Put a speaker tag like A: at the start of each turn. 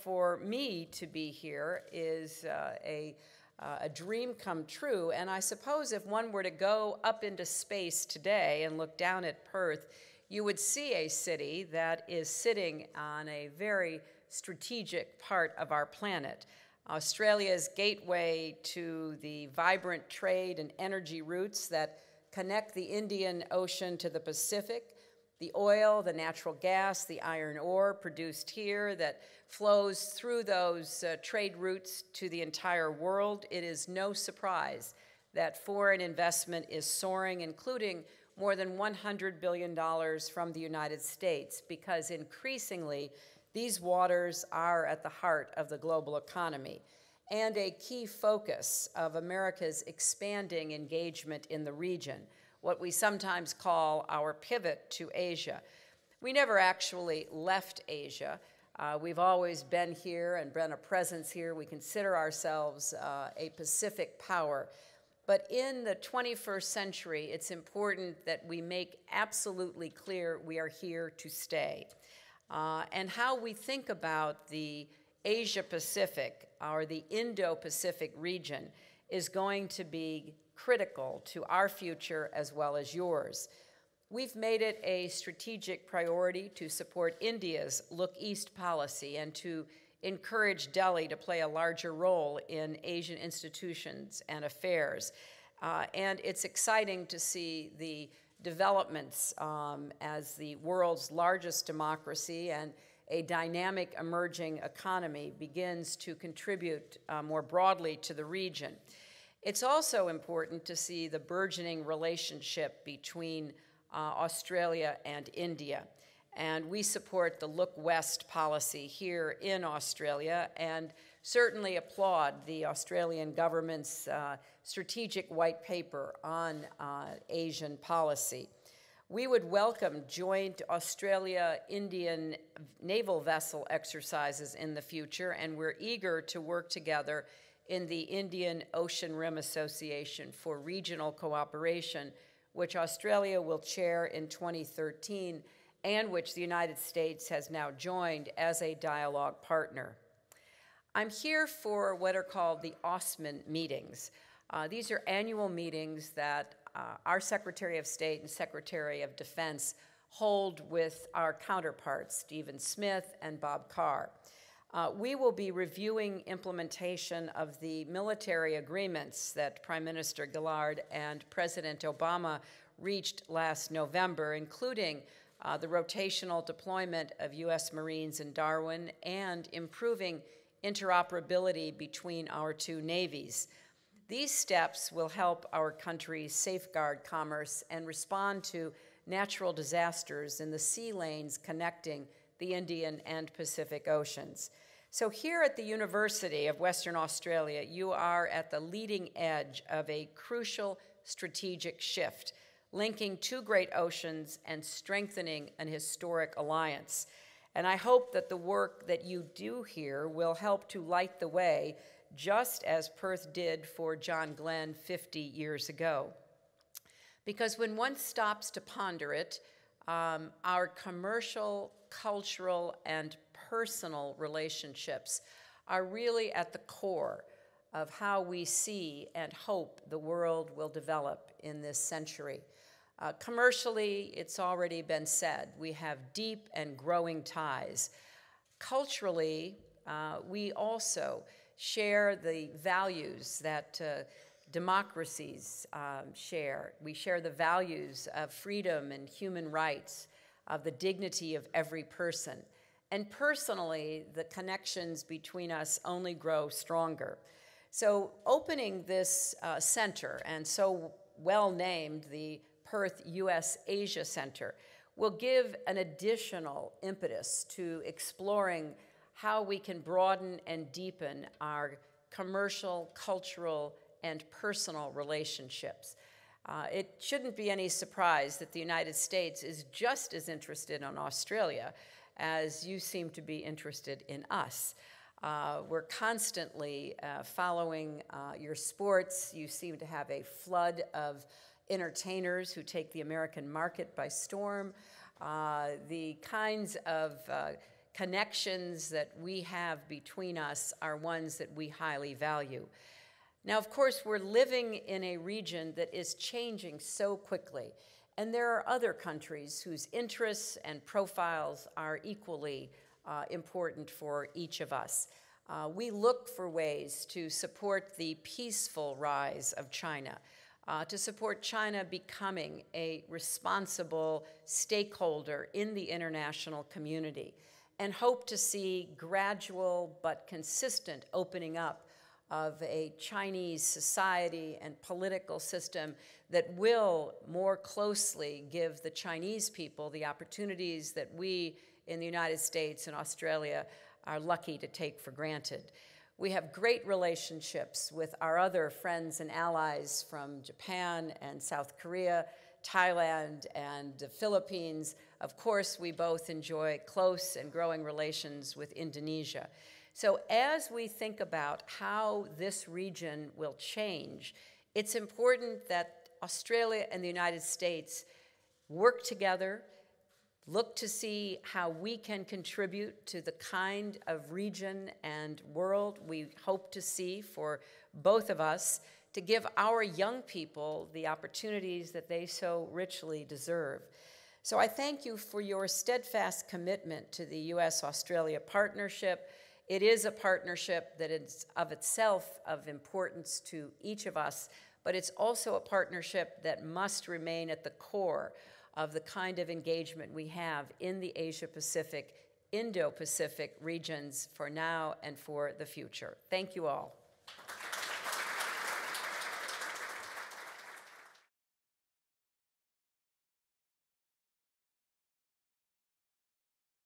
A: for me to be here is a dream come true. And I suppose if one were to go up into space today and look down at Perth, you would see a city that is sitting on a very strategic part of our planet. Australia's gateway to the vibrant trade and energy routes that connect the Indian Ocean to the Pacific, the oil, the natural gas, the iron ore produced here that flows through those trade routes to the entire world. It is no surprise that foreign investment is soaring, including more than $100 billion from the United States, because increasingly these waters are at the heart of the global economy and a key focus of America's expanding engagement in the region, what we sometimes call our pivot to Asia. We never actually left Asia. We've always been here and been a presence here. We consider ourselves a Pacific power. But in the 21st century, it's important that we make absolutely clear we are here to stay. And how we think about the Asia-Pacific, or the Indo-Pacific region, is going to be critical to our future as well as yours. We've made it a strategic priority to support India's Look East policy and to encourage Delhi to play a larger role in Asian institutions and affairs. And it's exciting to see the developments as the world's largest democracy and a dynamic emerging economy begins to contribute more broadly to the region. It's also important to see the burgeoning relationship between Australia and India. And we support the Look West policy here in Australia and certainly applaud the Australian government's strategic white paper on Asian policy. We would welcome joint Australia-Indian naval vessel exercises in the future, and we're eager to work together in the Indian Ocean Rim Association for regional cooperation, which Australia will chair in 2013, and which the United States has now joined as a dialogue partner. I'm here for what are called the AUSMAN meetings. These are annual meetings that our Secretary of State and Secretary of Defense hold with our counterparts, Stephen Smith and Bob Carr. We will be reviewing implementation of the military agreements that Prime Minister Gillard and President Obama reached last November, including the rotational deployment of U.S. Marines in Darwin and improving interoperability between our two navies. These steps will help our country safeguard commerce and respond to natural disasters in the sea lanes connecting the Indian and Pacific Oceans. So here at the University of Western Australia, you are at the leading edge of a crucial strategic shift, linking two great oceans and strengthening an historic alliance. And I hope that the work that you do here will help to light the way, just as Perth did for John Glenn 50 years ago. Because when one stops to ponder it, our commercial, cultural, and personal relationships are really at the core of how we see and hope the world will develop in this century. Commercially, it's already been said, we have deep and growing ties. Culturally, we also share the values that democracies share. We share the values of freedom and human rights, of the dignity of every person. And personally, the connections between us only grow stronger. So opening this center, and so well named the Perth U.S. Asia Center, will give an additional impetus to exploring how we can broaden and deepen our commercial, cultural, and personal relationships. It shouldn't be any surprise that the United States is just as interested in Australia as you seem to be interested in us. We're constantly following your sports. You seem to have a flood of entertainers who take the American market by storm. The kinds of connections that we have between us are ones that we highly value. Now, of course, we're living in a region that is changing so quickly, and there are other countries whose interests and profiles are equally important for each of us. We look for ways to support the peaceful rise of China, to support China becoming a responsible stakeholder in the international community, and hope to see gradual but consistent opening up of a Chinese society and political system that will more closely give the Chinese people the opportunities that we in the United States and Australia are lucky to take for granted. We have great relationships with our other friends and allies from Japan and South Korea, Thailand and the Philippines. Of course, we both enjoy close and growing relations with Indonesia. So as we think about how this region will change, it's important that Australia and the United States work together, look to see how we can contribute to the kind of region and world we hope to see for both of us, to give our young people the opportunities that they so richly deserve. So I thank you for your steadfast commitment to the U.S.-Australia partnership. It is a partnership that is of itself of importance to each of us, but it's also a partnership that must remain at the core of the kind of engagement we have in the Asia-Pacific, Indo-Pacific regions for now and for the future. Thank you all.